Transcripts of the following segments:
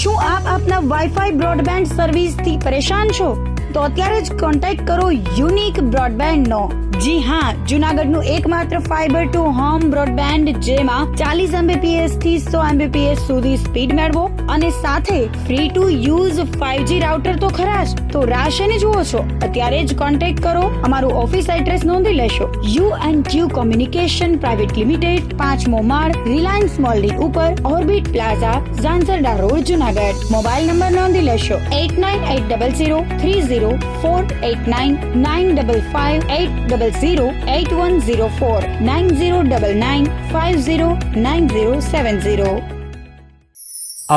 શું આપ આપના વાઈફાઈ બ્રોડબેન્ડ સર્વિસ થી પરેશાન છો? તો અત્યારે જ કોન્ટેક્ટ કરો યુનિક બ્રોડબેન્ડ નો. જી હા, જુનાગઢનું એકમાત્ર ફાઈબર ટુ હોમ બ્રોડબેન્ડ, જેમાં 40 Mbps થી 100 Mbps સુધી સ્પીડ મેળવો અને સાથે free to use 5G router તો ખરા જ. તો રાહ શેની જુઓ છો? અત્યારે જ કોન્ટેક્ટ કરો. અમારું ઓફિસ એડ્રેસ નોંધી લેશો. U&Q કોમ્યુનિકેશન પ્રાઇવેટ લિમિટેડ, 5મો માળ, રિલાયન્સ મોલની ઉપર, orbit plaza, Zanzarda road, Junagadh. Mobile number નોંધી લેશો 89800304899558008104 9099509070.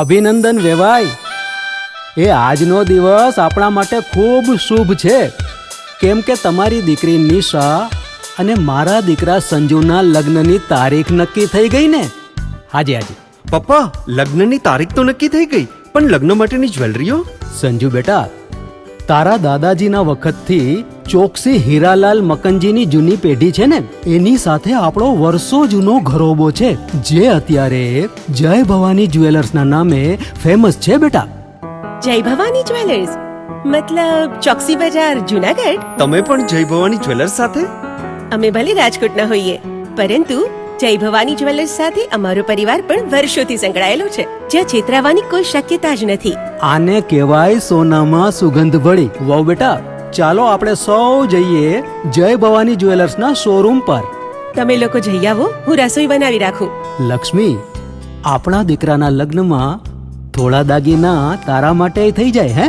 અભિનંદન વેવાય. એ આજનો દિવસ આપણા માટે ખૂબ શુભ છે, કેમ કે તમારી દીકરી નિશા અને મારા દીકરા સંજુના લગ્નની તારીખ નક્કી થઈ ગઈ ને. હાજી હાજી પપ્પા, લગ્નની તારીખ તો નક્કી થઈ ગઈ, પણ લગ્ન માટેની જ્વેલરીઓ? સંજુ બેટા, તારા દાદાજીના વખતથી ચોકસી હીરાલાલ મકનજીની જૂની પેઢી છે ને, એની સાથે આપણો વર્ષો જૂનો ઘરોબો છે, જે અત્યારે જય ભવાની જ્વેલર્સના નામે ફેમસ છે બેટા. જય ભવાની જ્વેલર્સ મતલબ ચોકસી બજાર, જુનાગઢ? તમે પણ જય ભવાની જ્વેલર્સ સાથે? અમે ભલે રાજકોટના હોઈએ, પરંતુ જય ભવાની જ્વેલર્સ સાથે અમારો પરિવાર પણ વર્ષોથી સંકળાયેલો છે, જ્યાં છેતરાવાની કોઈ શક્યતા જ નથી. આને કહેવાય સોનામાં સુગંધ ભળી. વાવ બેટા, ચાલો આપણે સૌ જઈએ જય ભવાની જ્વેલર્સના શોરૂમ પર. તમે લોકો જઈ આવો, હું રસોઈ બનાવી રાખું. લક્ષ્મી, આપણા દીકરાના લગ્નમાં થોડા દાગીના તારા માટે થઈ જાય. હે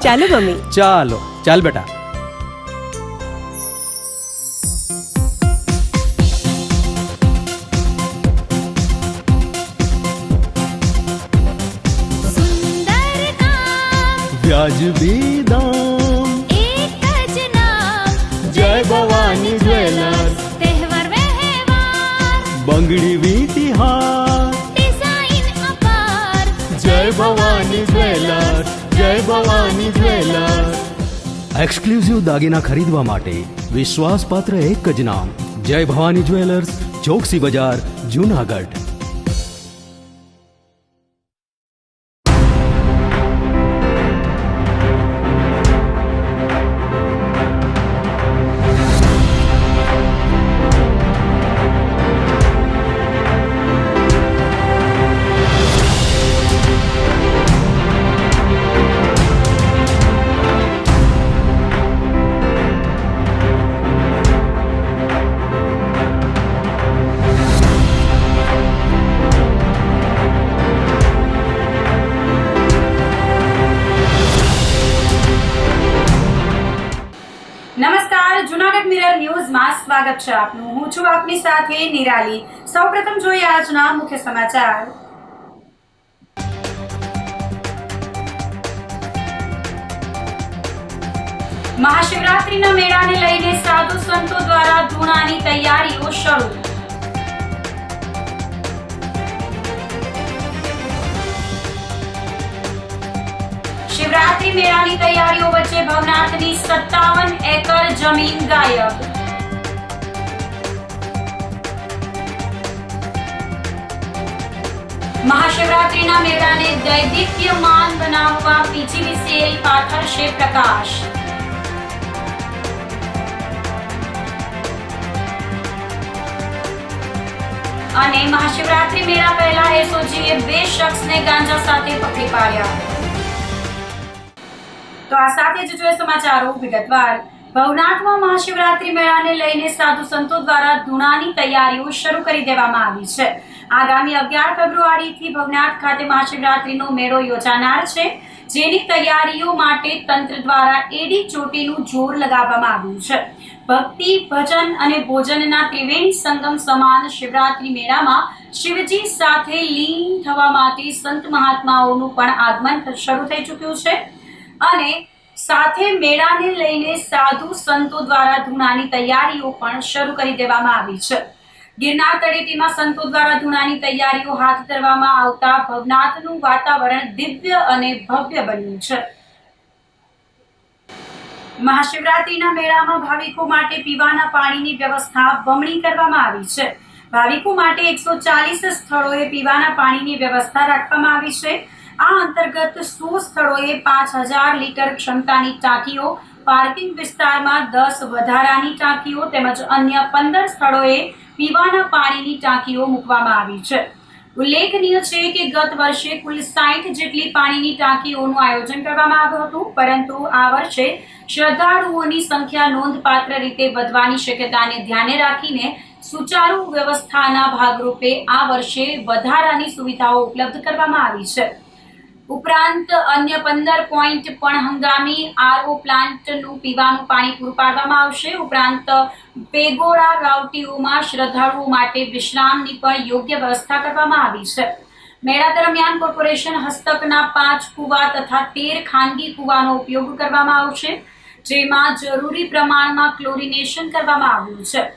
ચાલો મમ્મી. ચાલો ચાલ બેટા. વ્યાજબી દામ, એક જ નામ, જય ભવાની જ્વેલર્સ. તહેવાર વ્યવહાર, બંગડી વીંટી હાર, ડિઝાઇન અપાર, જય ભવાની જ્વેલર્સ, જય ભવાની જ્વેલર્સ. એક્સક્લુઝિવ દાગીના ખરીદવા માટે વિશ્વાસપાત્ર એક જ નામ, જય ભવાની જ્વેલર્સ, ચોકસી બજાર, જુનાગઢ. નમસ્કાર, જુનાગઢ મિરર ન્યૂઝમાં સ્વાગત છે આપનું. હું છું આપની સાથે નિરાલી. સૌપ્રથમ જોઈએ આજના મુખ્ય સમાચાર. મહાશિવરાત્રીના મેળાને લઈને સાધુ સંતો દ્વારા ધૂણાની તૈયારીઓ શરૂ. શિવરાત્રી મેળાની તૈયારીઓ વચ્ચે ભવનાથની 57 એકર જમીન ગાયબ. મહાશિવરાત્રીના મેળાને દૈદીપ્યમાન બનાવવા પીજીવીસીએલ પાથરશે પ્રકાશ. અને મહાશિવરાત્રી મેળા પહેલા એસઓજીએ 2 શખ્સને ગાંજા સાથે પકડી પાડ્યા. તો આ સાથે જ જોઈએ સમાચારો વિગતવાર. ભવનાથમાં મહાશિવરાત્રી મેળાને લઈને સાધુ સંતો દ્વારા ધૂણાની તૈયારીઓ શરૂ કરી દેવામાં આવી છે. આગામી 11 ફેબ્રુઆરીથી ભવનાથ ખાતે મહાશિવરાત્રીનો મેળો યોજાનાર છે, જેની તૈયારીઓ માટે તંત્ર દ્વારા એડી ચોટીનું જોર લગાવવામાં આવ્યું છે. ભક્તિ, ભજન અને ભોજનના ત્રિવેણી સંગમ સમાન શિવરાત્રી મેળામાં શિવજી સાથે લીન થવા માટે સંત મહાત્માઓનું પણ આગમન શરૂ થઈ ચૂક્યું છે અને સાથે મેળાને લઈને સાધુ સંતો દ્વારા ધૂણાની તૈયારીઓ પણ શરૂ કરી દેવામાં આવી છે. ગિરનાર તળેટીમાં સંતો દ્વારા ધૂણાની તૈયારીઓ હાથ ધરવામાં આવતા ભવનાથનું વાતાવરણ દિવ્ય અને ભવ્ય બન્યું છે. મહાશિવરાત્રીના મેળામાં ભાવિકો માટે પીવાના પાણીની વ્યવસ્થા બમણી કરવામાં આવી છે. ભાવિકો માટે 140 સ્થળોએ પીવાના પાણીની વ્યવસ્થા રાખવામાં આવી છે. આ અંતર્ગત 100 સ્થળોએ 5000 લીટર ક્ષમતાની ટાંકીઓ, પાર્કિંગ વિસ્તારમાં 10 વધારાની ટાંકીઓ તેમજ અન્ય 15 સ્થળોએ પીવાના પાણીની ટાંકીઓ મૂકવામાં આવી છે. ઉલ્લેખનીય છે કે ગત વર્ષે કુલ 60 જેટલી પાણીની ટાંકીઓનું આયોજન કરવામાં આવ્યું હતું, પરંતુ આ વર્ષે શ્રદ્ધાળુઓની સંખ્યા નોંધપાત્ર રીતે વધવાની શક્યતાને ધ્યાને રાખીને સુચારુ વ્યવસ્થાના ભાગરૂપે આ વર્ષે વધારાની સુવિધાઓ ઉપલબ્ધ કરવામાં આવી છે. ઉપરાંત અન્ય 15 પોઈન્ટ પણ હંગામી આરઓ પ્લાન્ટનું પીવાનું પાણી પૂરું પાડવામાં આવશે. ઉપરાંત પેગોડા રાવટીઓમાં શ્રદ્ધાળુઓ માટે વિશ્રામની પણ યોગ્ય વ્યવસ્થા કરવામાં આવી છે. મેળા દરમિયાન કોર્પોરેશન હસ્તકના 5 કુવા તથા 13 ખાનગી કુવાનો ઉપયોગ કરવામાં આવશે, જેમાં જરૂરી પ્રમાણમાં ક્લોરિનેશન કરવામાં આવ્યું છે.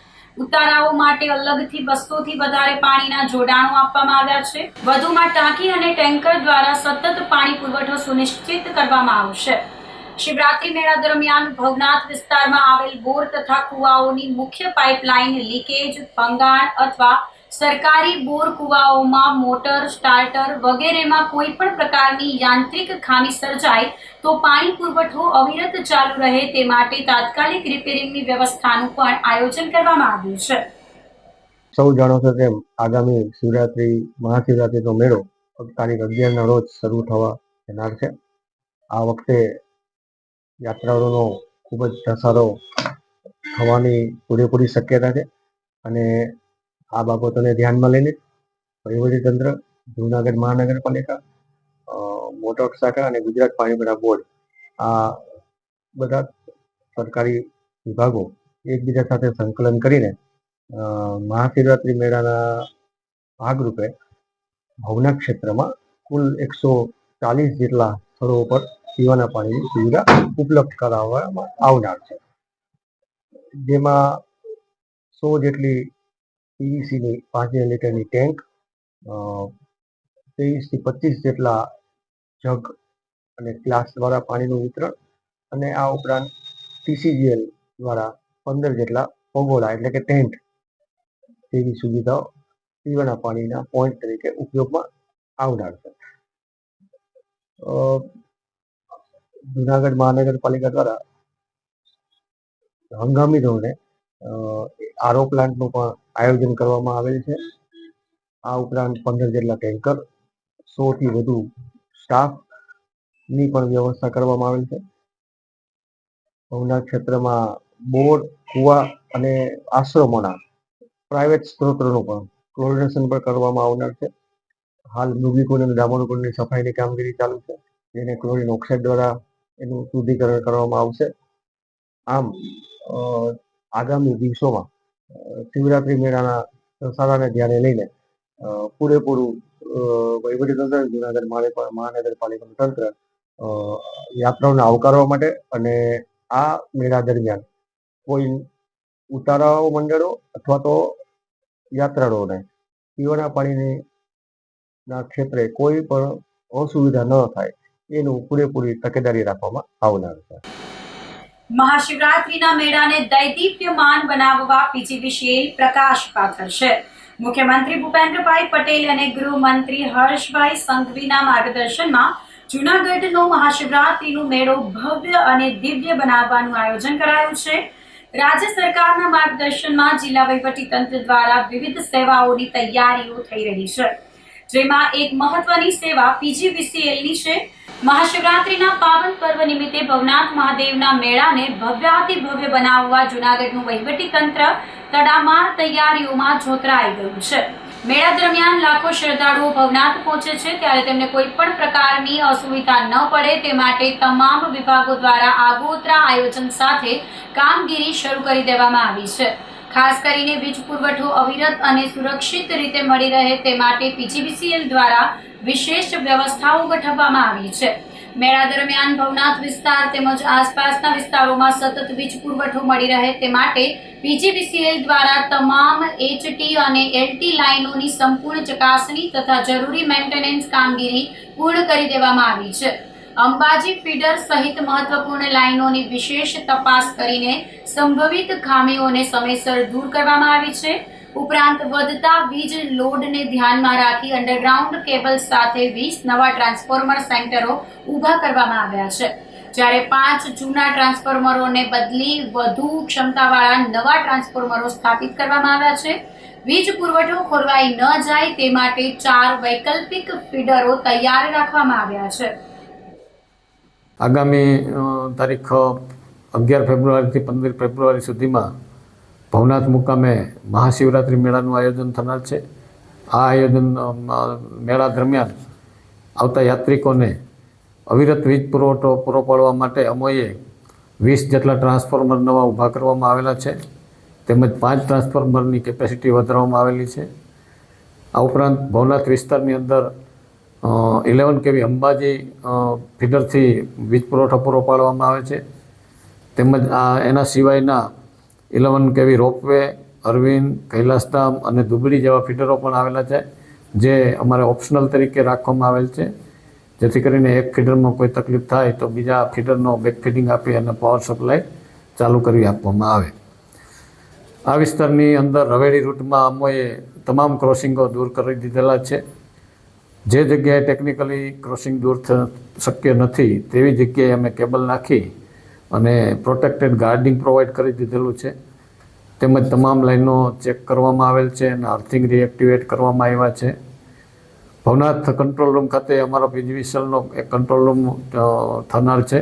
ઉતારાઓ માટે અલગથી 200 થી વધારે પાણીના જોડાણો આપવામાં આવ્યા છે. વધુમાં ટાંકી અને ટેન્કર દ્વારા સતત પાણી પુરવઠો સુનિશ્ચિત કરવામાં આવશે. શિવરાત્રી મેળા દરમિયાન ભવનાથ વિસ્તારમાં આવેલ બોર તથા કુવાઓની મુખ્ય પાઇપલાઇન લીકેજ, ભંગાણ અથવા સરકારી બોર કુવાઓમાં મોટર, સ્ટાર્ટર વગેરેમાં કોઈ પણ પ્રકારની યાંત્રિક ખામી સર્જાય તો પાણી પુરવઠો અવિરત ચાલુ રહે તે માટે તાત્કાલિક રિપેરિંગની વ્યવસ્થાનું પણ આયોજન કરવામાં આવ્યું છે. સૌ જાણો છો તેમ આગામી શિવરાત્રી મહાશિવરાત્રીનો મેળો તારીખ 11ના રોજ શરૂ થવા જનાર છે. આ વખતે યાત્રાળુઓનો ખૂબ જ ધસારો થવાની પૂરેપૂરી શક્યતા છે અને આ બાબતોને ધ્યાનમાં લઈને વહીવટીતંત્ર, જૂનાગઢ મહાનગરપાલિકા, મોટર શાખા અને ગુજરાત પાણીપુરા બોર્ડ આ બધા સરકારી વિભાગો એકબીજા સાથે સંકલન કરીને મહાશિવરાત્રી મેળાના ભાગરૂપે ભવનાથ ક્ષેત્રમાં કુલ 140 જેટલા સ્થળો ઉપર પીવાના પાણીની સુવિધા ઉપલબ્ધ કરાવવામાં આવનાર છે, જેમાં 100 જેટલી પીવીસીની 5000 લીટરની ટેન્ક, 23 થી 25 જેટલા જગ અને ગ્લાસ દ્વારા પાણીનું વિતરણ અને આ ઉપરાંત TCGL દ્વારા 15 જેટલા પગોળા એટલે કે ટેન્ટ જેવી સુવિધાઓ પીવાના પાણીના પોઈન્ટ તરીકે ઉપયોગમાં આવનાર છે. જૂનાગઢ મહાનગરપાલિકા દ્વારા હંગામી ધોરણે આરઓ પ્લાન્ટનું પણ આયોજન કરવામાં આવેલ છે. આ ઉપરાંત 15 જેટલા ટેન્કર, 100 થી વધુ સ્ટાફની પણ વ્યવસ્થા કરવામાં આવેલ છે. ભવનાથ ક્ષેત્રમાં બોર, કુવા અને આશ્રમોના પ્રાઇવેટ સ્ત્રોતોનું પણ ક્લોરિનેશન પણ કરવામાં આવનાર છે. હાલ નુબીકુંડ અને દામોદરકુંડની સફાઈની કામગીરી ચાલુ છે, જેને ક્લોરિન ઓક્સાઇડ દ્વારા એનું શુદ્ધિકરણ કરવામાં આવશે. આમ આગામી દિવસોમાં શિવરાત્રી મેળાના ધસારાને ધ્યાને લઈને પૂરેપૂરું વહીવટીતંત્ર, જૂનાગઢ મહાનગરપાલિકાનું તંત્ર યાત્રાઓને આવકારવા માટે અને આ મેળા દરમિયાન કોઈ ઉતારાઓ મંડળો અથવા તો યાત્રાળુઓને પીવાના પાણીની ક્ષેત્રે કોઈ પણ અસુવિધા ન થાય એનું પૂરેપૂરી તકેદારી રાખવામાં આવનાર છે. મહાશિવરાત્રીના મેળાને દૈદીપ્યમાન બનાવવા પીજીવીસીએલ પ્રકાશ પાથરશે. મુખ્યમંત્રી ભૂપેન્દ્રભાઈ પટેલ અને ગૃહમંત્રી હર્ષભાઈ સંઘવીના માર્ગદર્શનમાં જૂનાગઢનો મહાશિવરાત્રીનો મેળો ભવ્ય અને દિવ્ય બનાવવાનું આયોજન કરાયું છે. રાજ્ય સરકારના માર્ગદર્શનમાં જિલ્લા વહીવટીતંત્ર દ્વારા વિવિધ સેવાઓની તૈયારીઓ થઈ રહી છે, જેમાં એક મહત્વની સેવા પીજીવીસીએલની છે. મહાશિવરાત્રીના પાવન પર્વ નિમિત્તે ભવનાથ મહાદેવના મેળાને ભવ્યાતિભવ્ય બનાવવા જૂનાગઢનું વહીવટીતંત્ર તડામાર તૈયારીઓમાં જોતરાઈ ગયું છે. મેળા દરમિયાન લાખો શ્રદ્ધાળુઓ ભવનાથ પહોંચે છે, ત્યારે તેમને કોઈ પણ પ્રકારની અસુવિધા ન પડે તે માટે તમામ વિભાગો દ્વારા આગોતરા આયોજન સાથે કામગીરી શરૂ કરી દેવામાં આવી છે. ખાસ કરીને વીજ પુરવઠો અવિરત અને સુરક્ષિત રીતે મળી રહે તે માટે પીજીવીસીએલ દ્વારા વિશેષ વ્યવસ્થાઓ ગોઠવવામાં આવી છે. મેળા દરમિયાન ભવનાથ વિસ્તાર તેમજ આસપાસના વિસ્તારોમાં સતત વીજ પુરવઠો મળી રહે તે માટે પીજીવીસીએલ દ્વારા તમામ HT અને LT લાઇનોની સંપૂર્ણ ચકાસણી તથા જરૂરી મેન્ટેનન્સ કામગીરી પૂર્ણ કરી દેવામાં આવી છે. અંબાજી ફીડર સહિત મહત્વપૂર્ણ લાઇનોની વિશેષ તપાસ કરીને સંભવિત ખામીઓને સમયસર દૂર કરવામાં આવી છે. ઉપરાંત વધતા વીજ લોડને ધ્યાનમાં રાખી અંડરગ્રાઉન્ડ કેબલ સાથે 20 નવા ટ્રાન્સફોર્મર સેન્ટરો ઊભા કરવામાં આવ્યા છે, જ્યારે 5 જૂના ટ્રાન્સફોર્મરોને બદલી વધુ ક્ષમતાવાળા નવા ટ્રાન્સફોર્મરો સ્થાપિત કરવામાં આવ્યા છે. વીજ પુરવઠો ખોરવાઈ ન જાય તે માટે 4 વૈકલ્પિક ફીડરો તૈયાર રાખવામાં આવ્યા છે. આગામી તારીખ 11 ફેબ્રુઆરીથી 15 ફેબ્રુઆરી સુધીમાં ભવનાથ મુકામે મહાશિવરાત્રિ મેળાનું આયોજન થનાર છે. આ આયોજન મેળા દરમિયાન આવતા યાત્રિકોને અવિરત વીજ પુરવઠો પૂરો પાડવા માટે અમોએ 20 જેટલા ટ્રાન્સફોર્મર નવા ઊભા કરવામાં આવેલા છે, તેમજ 5 ટ્રાન્સફોર્મરની કેપેસિટી વધારવામાં આવેલી છે. આ ઉપરાંત ભવનાથ વિસ્તારની અંદર 11 kV અંબાજી ફીડરથી વીજ પુરવઠો પૂરો પાડવામાં આવે છે, તેમજ એના સિવાયના 11 kV રોપવે, અરવિંદ, કૈલાસધામ અને દુબળી જેવા ફીડરો પણ આવેલા છે, જે અમારે ઓપ્શનલ તરીકે રાખવામાં આવેલ છે, જેથી કરીને એક ફીડરમાં કોઈ તકલીફ થાય તો બીજા ફીડરનો બેક ફીડિંગ આપી અને પાવર સપ્લાય ચાલુ કરી આપવામાં આવે. આ વિસ્તારની અંદર રવેડી રૂટમાં અમોએ તમામ ક્રોસિંગો દૂર કરી દીધેલા છે. જે જગ્યાએ ટેકનિકલી ક્રોસિંગ દૂર શક્ય નથી તેવી જગ્યાએ અમે કેબલ નાખી અને પ્રોટેક્ટેડ ગાર્ડિંગ પ્રોવાઈડ કરી દીધેલું છે, તેમજ તમામ લાઈનો ચેક કરવામાં આવેલ છે અને અર્થિંગ રિએક્ટિવેટ કરવામાં આવ્યા છે. ભવનાથ કંટ્રોલ રૂમ ખાતે અમારો પીજીવીસીએલનો એક કંટ્રોલ રૂમ થનાર છે,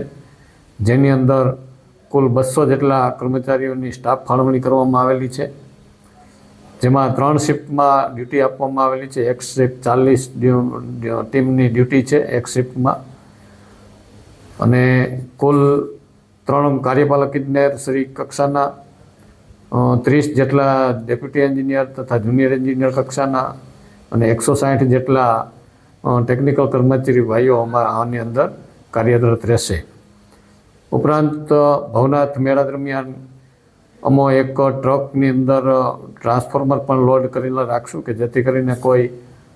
જેની અંદર કુલ 200 જેટલા કર્મચારીઓની સ્ટાફ ફાળવણી કરવામાં આવેલી છે, જેમાં 3 શિફ્ટમાં ડ્યુટી આપવામાં આવેલી છે. એક શિફ્ટ 40 ટીમની ડ્યુટી છે એક શિફ્ટમાં, અને કુલ 3 કાર્યપાલક ઇજનેર શ્રી કક્ષાના, 30 જેટલા ડેપ્યુટી એન્જિનિયર તથા જુનિયર એન્જિનિયર કક્ષાના અને 160 જેટલા ટેકનિકલ કર્મચારી ભાઈઓ અમારા આની અંદર કાર્યરત રહેશે. ઉપરાંત ભવનાથ મેળા દરમિયાન અમો એક ટ્રકની અંદર ટ્રાન્સફોર્મર પણ લોડ કરેલા રાખશું કે જેથી કરીને કોઈ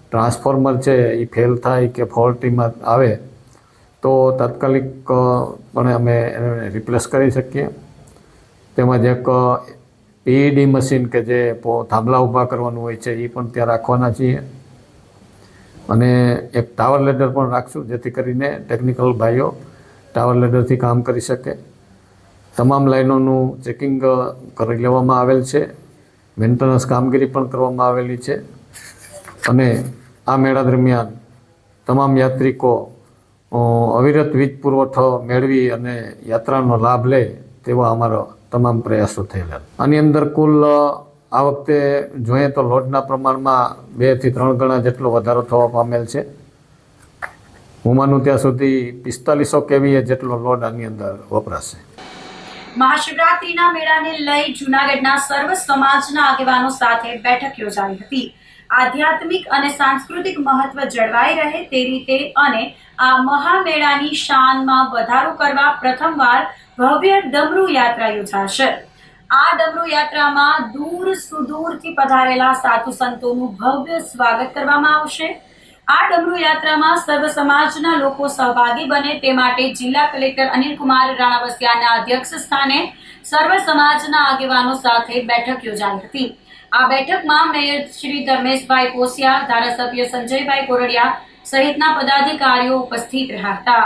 ટ્રાન્સફોર્મર છે એ ફેલ થાય કે ફોલ્ટીમાં આવે તો તાત્કાલિક પણ અમે એને રિપ્લેસ કરી શકીએ. તેમજ એક પીઈડી મશીન કે જે થાંભલા ઊભા કરવાનું હોય છે એ પણ ત્યાં રાખવાના છીએ, અને એક ટાવર લેડર પણ રાખશું જેથી કરીને ટેકનિકલ ભાઈઓ ટાવર લેડરથી કામ કરી શકે. તમામ લાઈનોનું ચેકિંગ કરી લેવામાં આવેલ છે, મેન્ટેનન્સ કામગીરી પણ કરવામાં આવેલી છે, અને આ મેળા દરમિયાન તમામ યાત્રિકો અવિરત વીજ પુરવઠો મેળવી અને યાત્રાનો લાભ લે તેવા અમારો તમામ પ્રયાસો થયેલા. આની અંદર કુલ આ વખતે જોઈએ તો લોડના પ્રમાણમાં 2 થી 3 ગણા જેટલો વધારો થવા પામેલ છે. હું માનું ત્યાં સુધી 4500 kV જેટલો લોડ આની અંદર વપરાશે. મહાશિવરાત્રિના મેળાને લઈ જૂનાગઢના સર્વ સમાજના આગેવાનો સાથે બેઠક યોજાઈ હતી. આધ્યાત્મિક અને સાંસ્કૃતિક મહત્વ જળવાઈ રહે તે રીતે અને આ મહામેળાની શાનમાં વધારો કરવા પ્રથમવાર ભવ્ય ડમરૂ યાત્રા યોજાશે. આ ડમરૂ યાત્રામાં દૂર સુદૂરથી પધારેલા સાધુ સંતોનું ભવ્ય સ્વાગત કરવામાં આવશે. આ ડમરૂ યાત્રામાં સર્વ સમાજના લોકો સહભાગી બને તે માટે જિલ્લા કલેક્ટર અનિલકુમાર રાણાવસિયાના અધ્યક્ષ સ્થાને સર્વ સમાજના આગેવાનો સાથે બેઠક યોજાઈ હતી. આ બેઠકમાં મેયર શ્રી ધર્મેશભાઈ પોસિયા, ધારાસભ્ય સંજયભાઈ કોરડિયા સહિતના પદાધિકારીઓ ઉપસ્થિત રહ્યા હતા.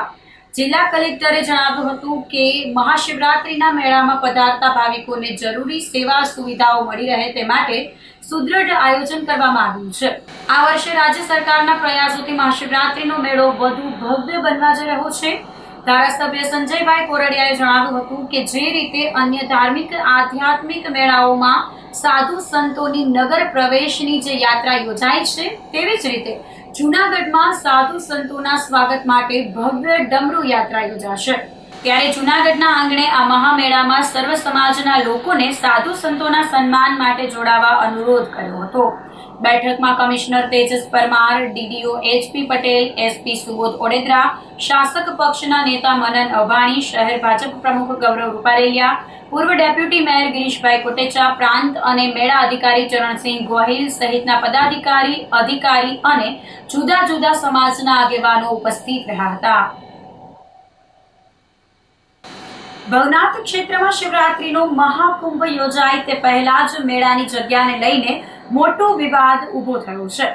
જિલ્લા કલેક્ટરે જણાવ્યું હતું કે મહાશિવરાત્રિના મેળામાં પધારતા ભાવિકોને જરૂરી સેવા સુવિધાઓ મળી રહે તે માટે સુદ્રઢ આયોજન કરવામાં આવ્યું છે. આ વર્ષે રાજ્ય સરકારના પ્રયાસોથી મહાશિવરાત્રિનો મેળો વધુ ભવ્ય બનવા જઈ રહ્યો છે. ધારાસભ્ય સંજયભાઈ કોરડિયાએ જણાવ્યું હતું કે જે રીતે અન્ય ધાર્મિક આધ્યાત્મિક મેળાઓમાં સાધુ સંતોની નગર પ્રવેશની જે યાત્રા યોજાય છે તેવી જ રીતે જૂનાગઢમાં સાધુ સંતોના સ્વાગત માટે ભવ્ય ડમરૂ યાત્રા યોજાશે. ત્યારે જૂનાગઢના આંગણે આ મહામેળામાં સર્વ સમાજના લોકોને સાધુ સંતોના સન્માન માટે જોડાવા અનુરોધ કર્યો હતો. બેઠકમાં commissioner Tejas Parmar, DDO HP Patel, SP Subodh Odedara, શાસક પક્ષના નેતા મનન અભાણી, શહેર ભાજપ પ્રમુખ ગૌરવ રૂપારેલિયા, પૂર્વ ડેપ્યુટી મેયર ગિરીશભાઈ કોટેચા, પ્રાંત અને મેળા અધિકારી ચરણસિંહ ગોહિલ સહિતના પદાધિકારી, અધિકારી અને જુદા જુદા સમાજના આગેવાનો ઉપસ્થિત રહ્યા હતા. ભવનાથ ક્ષેત્રમાં શિવરાત્રીનો મહાકુંભ યોજાય તે પહેલા જ મેળાની જગ્યાને લઈને મોટો વિવાદ ઊભો થયો છે.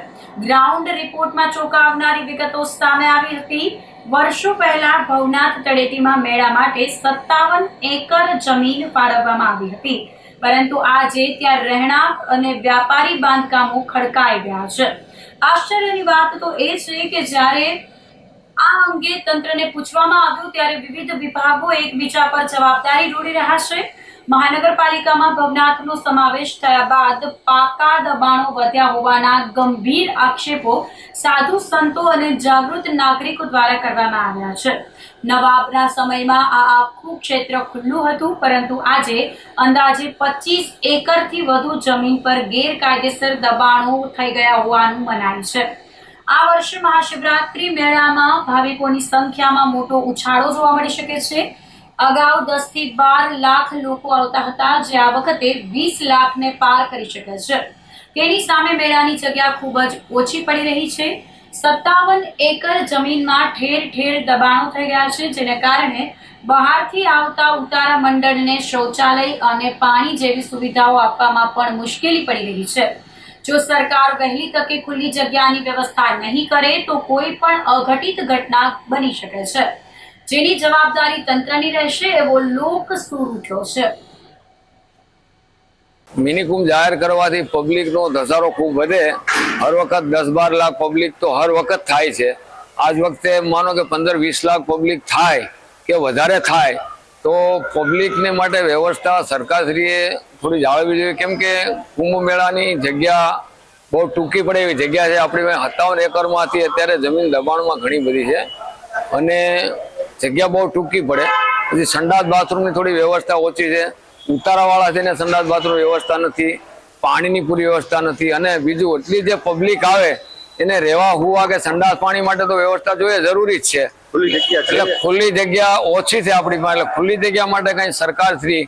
ગ્રાઉન્ડ રિપોર્ટમાં ચોંકાવનારી વિગતો સામે આવી હતી. વર્ષો પહેલા ભવનાથ તળેટીમાં મેળા માટે 57 એકર જમીન ફાળવવામાં આવી હતી, પરંતુ આજે ત્યાં રહેણાંક અને વ્યાપારી બાંધકામો ખડકાઈ ગયા છે. આશ્ચર્યની વાત તો એ છે કે જ્યારે આ અંગે તંત્રને પૂછવામાં આવ્યું ત્યારે વિવિધ વિભાગો એકબીજા પર જવાબદારી ઢોળી રહ્યા છે. મહાનગરપાલિકામાં ભવનાથનો સમાવેશ થયા બાદ પાકા દબાણો વધ્યા હોવાના ગંભીર આક્ષેપો સાધુ સંતો અને જાગૃત નાગરિકો દ્વારા કરવામાં આવ્યા છે. નવાબના સમયમાં આ આખું ક્ષેત્ર ખુલ્લું હતું, પરંતુ આજે અંદાજે 25 એકરથી વધુ જમીન પર ગેરકાયદેસર દબાણો થઈ ગયા હોવાનું મનાય છે. આ વર્ષે મહાશિવરાત્રી મેળામાં ભાવિકોની સંખ્યામાં મોટો ઉછાળો જોવા મળી શકે છે. અગાઉ 10 થી 12 લાખ લોકો આવતા હતા, જે આ વખતે 20 લાખને પાર કરી શકે છે. તેની સામે મેળાની જગ્યા ખૂબ જ ઓછી પડી રહી છે. 57 એકર જમીનમાં ઠેર ઠેર દબાણો થઈ ગયા છે, જેને કારણે બહારથી આવતા ઉતારા મંડળને શૌચાલય અને પાણી જેવી સુવિધાઓ આપવામાં પણ મુશ્કેલી પડી રહી છે. જો સરકાર વહેલી તકે ખુલ્લી જગ્યાની વ્યવસ્થા નહીં કરે તો કોઈ પણ અઘટિત ઘટના બની શકે છે, જેની જવાબદારી તંત્રની રહેશે એવો લોક સૂર ઉઠ્યો છે. મિનિકુંભ જાહેર કરવાથી પબ્લિકનો ધસારો ખૂબ વધે. હર વખત 10-12 લાખ પબ્લિક તો હર વખત થાય છે. આજ વખતે માનો કે 15-20 લાખ પબ્લિક થાય કે વધારે થાય તો પબ્લિકને માટે વ્યવસ્થા સરકારશ્રીએ થોડી જાળવવી જોઈએ. કેમ કે કુંભ મેળાની જગ્યા બહુ ટૂંકી પડે એવી જગ્યા છે. આપણી 57 એકરમાંથી અત્યારે જમીન દબાણમાં ઘણી બધી છે અને જગ્યા બહુ ટૂંકી પડે. પછી સંડાસ બાથરૂમની થોડી વ્યવસ્થા ઓછી છે. ઉતારાવાળા છે ને સંડાસ બાથરૂમ વ્યવસ્થા નથી, પાણીની પૂરી વ્યવસ્થા નથી, અને બીજું એટલી જે પબ્લિક આવે એને રહેવા હુવા કે સંડાસ પાણી માટે તો વ્યવસ્થા જોઈએ, જરૂરી જ છે. એટલે ખુલ્લી જગ્યા ઓછી છે આપણી પાસે. એટલે ખુલ્લી જગ્યા માટે કઈ સરકારશ્રી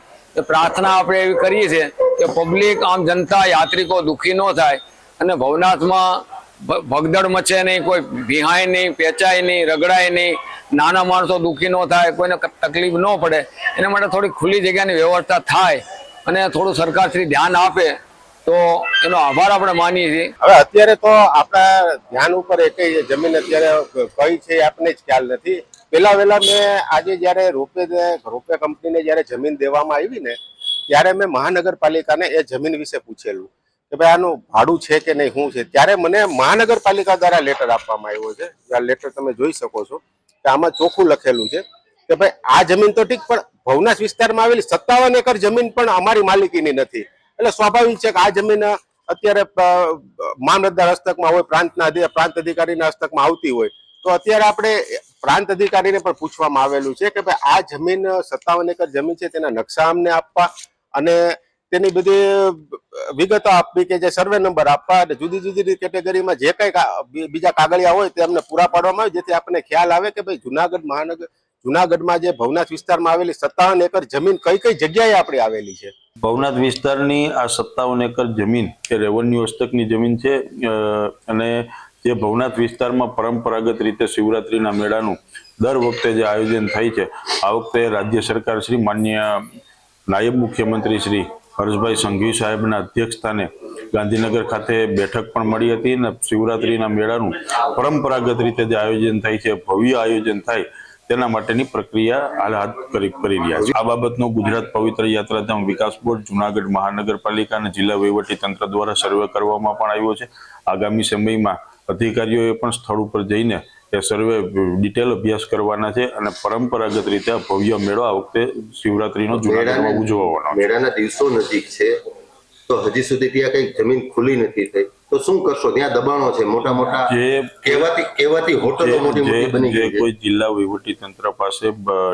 પ્રાર્થના આપણે એવી કરીએ છીએ કે પબ્લિક, આમ જનતા, યાત્રિકો દુઃખી ન થાય અને ભવનાથમાં ભગદડ મચે નહીં, કોઈ ભીહાય નહીં, પેચાય નહીં, રગડાય નહીં, નાના માણસો દુઃખી ન થાય, કોઈને તકલીફ ન પડે, એના માટે થોડી ખુલ્લી જગ્યાની વ્યવસ્થા થાય અને થોડું સરકારશ્રી ધ્યાન આપે તો એનો આભાર આપણે માનીએ છીએ. હવે અત્યારે તો આપણા ધ્યાન ઉપર એક જમીન અત્યારે કઈ છે આપણને જ ખ્યાલ નથી. પેલા વેલા મેં આજે જયારે રોપે કંપનીને જયારે જમીન દેવામાં આવી ને ત્યારે મેં મહાનગરપાલિકાને એ જમીન વિશે પૂછેલું કે ભાઈ આનું ભાડું છે કે નહીં, શું છે. ત્યારે મને મહાનગરપાલિકા દ્વારા લેટર આપવામાં આવ્યો છે. આ લેટર તમે જોઈ શકો છો કે આમાં ચોખ્ખું લખેલું છે કે ભાઈ આ જમીન તો ઠીક, પણ ભવનાથ વિસ્તારમાં આવેલી 57 એકર જમીન પણ અમારી માલિકીની નથી. એટલે સ્વાભાવિક છે કે આ જમીન અત્યારે મામલતદાર હસ્તકમાં હોય, પ્રાંત અધિકારીના હસ્તકમાં આવતી હોય તો અત્યારે આપણે પ્રાંત અધિકારીને પણ પૂછવામાં આવેલું છે કે ભાઈ આ જમીન 57 એકર જમીન છે, તેના નકશા અમને આપવા અને તેની બધી વિગતો આપવી કે જે સર્વે નંબર આપવા અને જુદી જુદી કેટેગરીમાં જે કઈ બીજા કાગળિયા હોય તે અમને પૂરા પાડવામાં આવે, જેથી આપણને ખ્યાલ આવે કે ભાઈ જુનાગઢમાં જે ભવનાથ વિસ્તારમાં આવેલી 57 એકર જમીન કઈ કઈ જગ્યાએ આપણી આવેલી છે. ભવનાથ વિસ્તારની આ 57 એકર જમીન એ રેવન્યુ હસ્તકની જમીન છે અને જે ભવનાથ વિસ્તારમાં પરંપરાગત રીતે શિવરાત્રીના મેળાનું દર વખતે જે આયોજન થાય છે, આ વખતે રાજ્ય સરકાર શ્રી માન્ય નાયબ મુખ્યમંત્રી શ્રી હર્ષભાઈ સંઘવી સાહેબના અધ્યક્ષસ્થાને ગાંધીનગર ખાતે બેઠક પણ મળી હતી અને શિવરાત્રીના મેળાનું પરંપરાગત રીતે જે આયોજન થાય છે, ભવ્ય આયોજન થાય તેના માટેની પ્રક્રિયા હાલ હાથ કરી રહ્યા છે. આ બાબતનો ગુજરાત પવિત્ર યાત્રાધામ વિકાસ બોર્ડ, જુનાગઢ મહાનગરપાલિકા અને જિલ્લા વહીવટી તંત્ર દ્વારા સર્વે કરવામાં પણ આવ્યો છે. આગામી સમયમાં અધિકારીઓએ પણ સ્થળ ઉપર જઈને એ સર્વે ડિટેલ અભ્યાસ કરવાના છે અને પરંપરાગત રીતે ભવ્ય મેળો આ વખતે શિવરાત્રીનો જુનાગઢમાં ઉજવવાનો. મેળાના દિવસો નજીક છે તો હજી સુધી ત્યાં કઈ જમીન ખુલ્લી નથી થઈ, તો શું કરશો? ત્યાં દબાણો છે, મોટા મોટા કહેવાતી હોટલો મોટી મોટી બની ગઈ છે. કોઈ જિલ્લા વહીવટી તંત્ર પાસે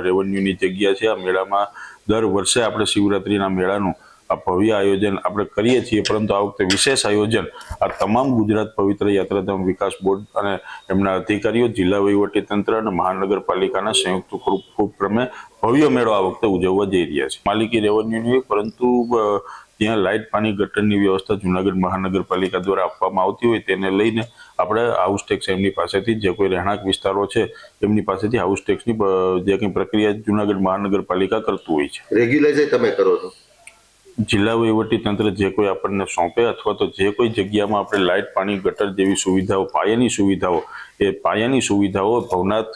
રેવન્યુની જગ્યા છે. આ મેળામાં દર વર્ષે આપણે શિવરાત્રીના મેળાનું આ ભવ્ય આયોજન આપણે કરીએ છીએ, પરંતુ આ વખતે વિશેષ આયોજન આ તમામ ગુજરાત પવિત્ર યાત્રાધામ વિકાસ બોર્ડ અને એમના અધિકારીઓ, જિલ્લા વહીવટી તંત્ર અને મહાનગરપાલિકાના સંયુક્ત ઉપક્રમે ભવ્ય મેળો આ વખતે ઉજવવા જઈ રહ્યા છે. માલિકી રેવન્યુની, પરંતુ ત્યાં લાઇટ, પાણી, ગટરની વ્યવસ્થા જુનાગઢ મહાનગરપાલિકા દ્વારા આપવામાં આવતી હોય તેને લઈને આપણે હાઉસ ટેક્સ એમની પાસેથી, જે કોઈ રહેણાંક વિસ્તારો છે એમની પાસેથી હાઉસ ટેક્સની જે કંઈ પ્રક્રિયા જુનાગઢ મહાનગરપાલિકા કરતું હોય છે. રેગ્યુલાઇઝ તમે કરો છો? જિલ્લા વહીવટી તંત્ર જે કોઈ આપણને સોંપે અથવા તો જે કોઈ જગ્યામાં આપણે લાઇટ, પાણી, ગટર જેવી સુવિધાઓ, પાયાની સુવિધાઓ ભવનાથ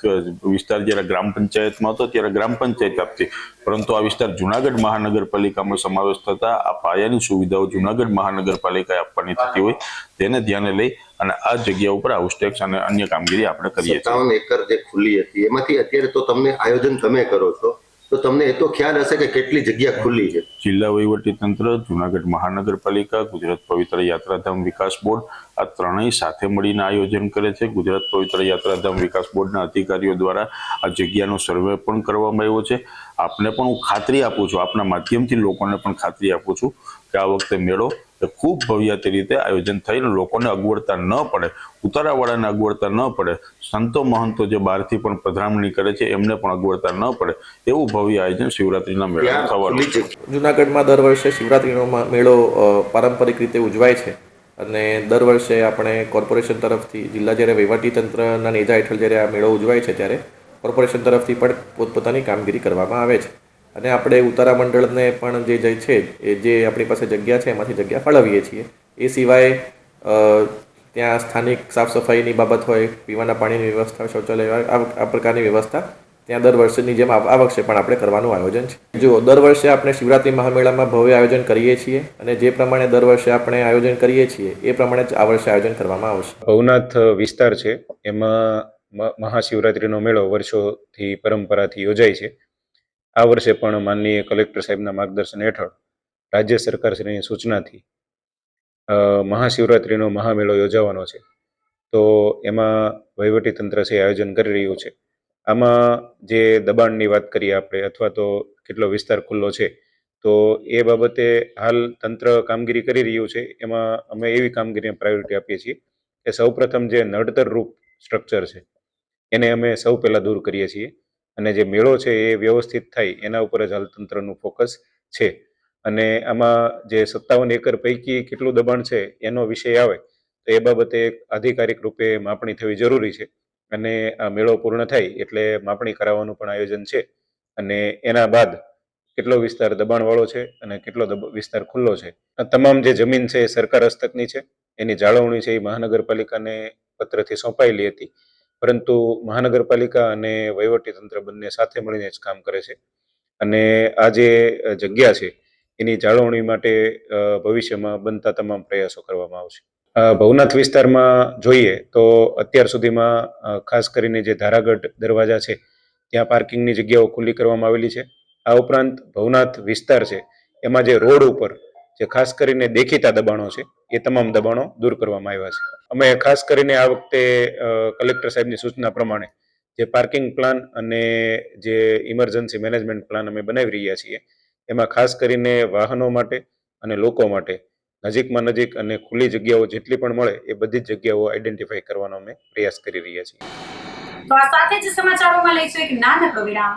વિસ્તાર જ્યારે ગ્રામ પંચાયતમાં હતો ત્યારે ગ્રામ પંચાયત આપતી, પરંતુ આ વિસ્તાર જુનાગઢ મહાનગરપાલિકામાં સમાવેશ થતા આ પાયાની સુવિધાઓ જુનાગઢ મહાનગરપાલિકાએ આપવાની થતી હોય તેને ધ્યાને લઈ અને આ જગ્યા ઉપર હાઉસ ટેક્સ અને અન્ય કામગીરી આપણે કરીએ છીએ. 57 એકર જે ખુલ્લી હતી એમાંથી અત્યારે તો તમને આયોજન તમે કરો છો તો તમને એ તો ખ્યાલ હશે કે કેટલી જગ્યા ખુલ્લી છે. જિલ્લા વહીવટી તંત્ર, જુનાગઢ મહાનગરપાલિકા, ગુજરાત પવિત્ર યાત્રાધામ વિકાસ બોર્ડ આ ત્રણેય સાથે મળીને આયોજન કરે છે. ગુજરાત પવિત્ર યાત્રાધામ વિકાસ બોર્ડના અધિકારીઓ દ્વારા આ જગ્યાનો સર્વે પણ કરવામાં આવ્યો છે. આપને પણ હું ખાતરી આપું છું, આપના માધ્યમથી લોકોને પણ ખાતરી આપું છું કે આ વખતે મેળો ખૂબ ભવ્યતા રીતે આયોજન થઈને લોકોને અગવડતા ન પડે, ઉતારાવાળાને અગવડતા ન પડે, સંતો મહંતો જે બહારથી પણ પધરામણી કરે છે એમને પણ અગવડતા ન પડે એવું ભવ્ય આયોજન શિવરાત્રીના મેળાનું થવાનું છે. જુનાગઢમાં દર વર્ષે શિવરાત્રીનો મેળો પારંપરિક રીતે ઉજવાય છે અને દર વર્ષે આપણે કોર્પોરેશન તરફથી જિલ્લા જ્યારે વહીવટી તંત્રના નેજા હેઠળ જ્યારે આ મેળો ઉજવાય છે ત્યારે કોર્પોરેશન તરફથી પણ પોતપોતાની કામગીરી કરવામાં આવે છે અને આપણે ઉતારા મંડળને પણ જે છે એ જે આપણી પાસે જગ્યા છે એમાંથી જગ્યા ફાળવીએ છીએ. એ સિવાય ત્યાં સ્થાનિક સાફ સફાઈની બાબત હોય, પીવાના પાણીની વ્યવસ્થા, શૌચાલય, આ પ્રકારની વ્યવસ્થા ત્યાં દર વર્ષની જેમ આ વર્ષે પણ આપણે કરવાનું આયોજન છે. જો દર વર્ષે આપણે શિવરાત્રી મહામેળામાં ભવ્ય આયોજન કરીએ છીએ અને જે પ્રમાણે દર વર્ષે આપણે આયોજન કરીએ છીએ એ પ્રમાણે જ આ વર્ષે આયોજન કરવામાં આવશે. ભવનાથ વિસ્તાર છે એમાં મહાશિવરાત્રીનો મેળો વર્ષોથી પરંપરાથી યોજાય છે. આ વર્ષે પણ માનનીય કલેક્ટર સાહેબના માર્ગદર્શન હેઠળ રાજ્ય સરકારશ્રીની સૂચનાથી મહાશિવરાત્રીનો મહામેળો યોજાવાનો છે. તો એમાં વહીવટીતંત્ર છે આયોજન કરી રહ્યું છે. આમાં જે દબાણની વાત કરીએ આપણે અથવા તો કેટલો વિસ્તાર ખુલ્લો છે તો એ બાબતે હાલ તંત્ર કામગીરી કરી રહ્યું છે. એમાં અમે એવી કામગીરીને પ્રાયોરિટી આપીએ છીએ કે સૌપ્રથમ જે નડતર રૂપ સ્ટ્રક્ચર છે એને અમે સૌ પહેલાં દૂર કરીએ છીએ અને જે મેળો છે એ વ્યવસ્થિત થાય એના ઉપર જ હાલ તંત્રનું ફોકસ છે. અને આમાં જે 57 એકર પૈકી કેટલું દબાણ છે એનો વિષય આવે તો એ બાબતે આધિકારિક રૂપે માપણી થવી જરૂરી છે અને આ મેળો પૂર્ણ થાય એટલે માપણી કરાવવાનું પણ આયોજન છે અને એના બાદ કેટલો વિસ્તાર દબાણવાળો છે અને કેટલો વિસ્તાર ખુલ્લો છે. આ તમામ જે જમીન છે એ સરકાર હસ્તકની છે. એની જાળવણી છે એ મહાનગરપાલિકાને પત્રથી સોંપાયેલી હતી, પરંતુ મહાનગરપાલિકા અને વહીવટીતંત્ર બંને સાથે મળીને જ કામ કરે છે અને આ જે જગ્યા છે એની જાળવણી માટે ભવિષ્યમાં બનતા તમામ પ્રયાસો કરવામાં આવશે. ભવનાથ વિસ્તારમાં જોઈએ તો અત્યાર સુધીમાં ખાસ કરીને જે ધારાગઢ દરવાજા છે ત્યાં પાર્કિંગની જગ્યાઓ ખુલ્લી કરવામાં આવેલી છે. આ ઉપરાંત ભવનાથ વિસ્તાર છે એમાં જે રોડ ઉપર જે ખાસ કરીને દેખીતા દબાણો છે એ તમામ દબાણો દૂર કરવામાં આવ્યા છે. અમે ખાસ કરીને આ વખતે કલેક્ટર સાહેબની સૂચના પ્રમાણે જે પાર્કિંગ પ્લાન અને જે ઇમરજન્સી મેનેજમેન્ટ પ્લાન અમે બનાવી રહ્યા છીએ એમાં ખાસ કરીને વાહનો માટે અને લોકો માટે નજીકમાં નજીક અને ખુલ્લી જગ્યાઓ જેટલી પણ મળે એ બધી જ જગ્યાઓ આઈડેન્ટિફાઈ કરવાનો અમે પ્રયાસ કરી રહ્યા છીએ. તો આ સાથે જ સમાચારોમાં લઈશું એક નાનકડો વિરામ.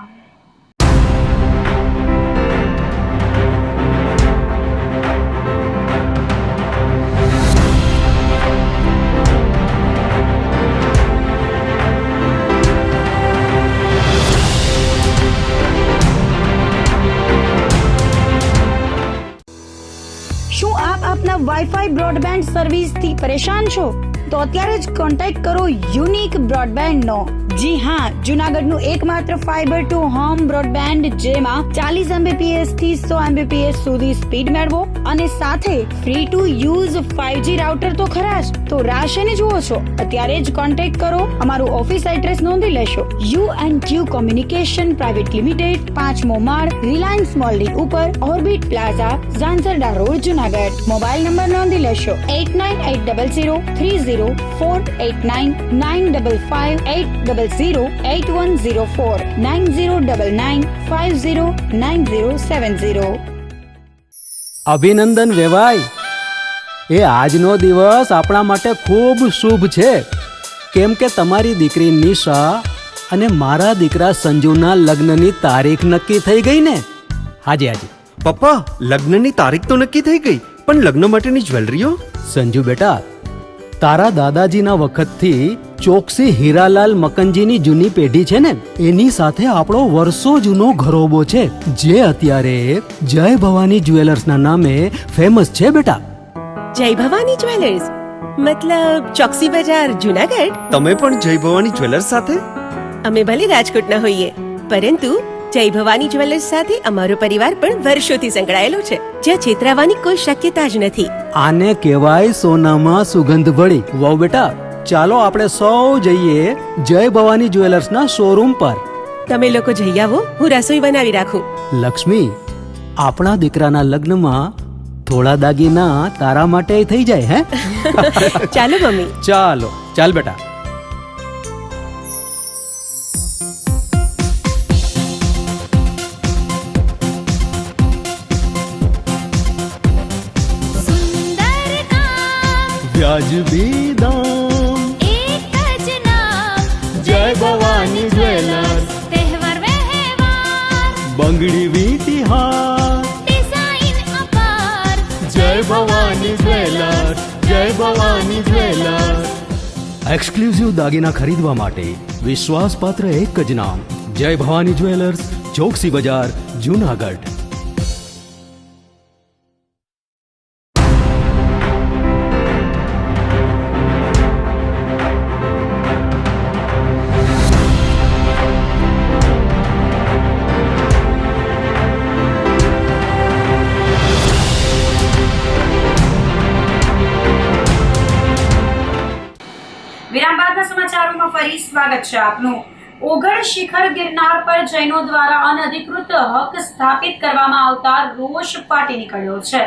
શું આપ આપના વાઈફાઈ બ્રોડબેન્ડ સર્વિસથી પરેશાન છો? તો અત્યારે જ કોન્ટેક્ટ કરો યુનિક બ્રોડબેન્ડ નો. જી હા, જુનાગઢનું એકમાત્ર ફાઈબર ટુ હોમ બ્રોડબેન્ડ જેમાં 40 Mbps થી 100 Mbps સુધી સ્પીડ મેળવો અને સાથે free to use 5G router તો ખરા જ. તો રાહ શેની જુઓ છો? અત્યારે જ કોન્ટેક્ટ કરો. અમારું ઓફિસ એડ્રેસ નોંધી લેશો. U&Q કોમ્યુનિકેશન પ્રાઇવેટ લિમિટેડ, 5મો માળ, રિલાયન્સ મોલની ઉપર, orbit plaza, Zanzarda road, Junagadh. Mobile number નોંધી લેશો 89800304899558008104 9099509070. અભિનંદન વેવાય. એ આજનો દિવસ આપણા માટે ખૂબ શુભ છે કેમ કે તમારી દીકરી નિશા અને મારા દીકરા સંજુના લગ્નની તારીખ નક્કી થઈ ગઈ ને. હાજી હાજી પપ્પા, લગ્નની તારીખ તો નક્કી થઈ ગઈ, પણ લગ્ન માટેની જ્વેલરીઓ? સંજુ બેટા, તારા દાદાજીના વખતથી ચોકસી હીરાલાલ મકનજીની જૂની પેઢી છે ને એની સાથે આપણો વર્ષો જૂનો ઘરોબો છે જે અત્યારે જય ભવાની જ્વેલર્સના નામે ફેમસ છે બેટા. જય ભવાની જ્વેલર્સ મતલબ ચોકસી બજાર જુનાગઢ? તમે પણ જય ભવાની જ્વેલર્સ સાથે? અમે ભલે રાજકોટના હોઈએ પરંતુ જય ભવાની જ્વેલર્સ સાથે અમારો પરિવાર પણ વર્ષોથી સંકળાયેલો છે, જ્યાં છેતરાવાની કોઈ શક્યતા જ નથી. આને કહેવાય સોનામાં સુગંધ ભળી. વાવ બેટા, ચાલો આપણે સૌ જઈએ જય ભવાની જ્વેલર્સના શોરૂમ પર. તમે લોકો જઈ આવો, હું રસોઈ બનાવી રાખું. લક્ષ્મી, આપણા દીકરાના લગ્નમાં થોડા દાગીના તારા માટે થઈ જાય હે? ચાલો મમ્મી. ચાલો ચાલ બેટા. सुंदर काम વ્યાજબી દામ, एक ज नाम જય ભવાની જ્વેલર્સ, तहेवार व्यवहार બંગડી વીંટી હાર, डिजाइन अपार જય ભવાની જ્વેલર્સ, જય ભવાની જ્વેલર્સ. એક્સક્લુઝિવ દાગીના ખરીદવા માટે વિશ્વાસપાત્ર એક જ નામ, જય ભવાની જ્વેલર્સ, ચોકસી બજાર, જુનાગઢ. વિરામ બાદના સમાચારોમાં ફરી સ્વાગત છે આપનું. ઓગળ શિખર ગિરનાર પર જૈનો દ્વારા અનધિકૃત હક સ્થાપિત કરવામાં આવતા રોષ ફાટી નીકળ્યો છે.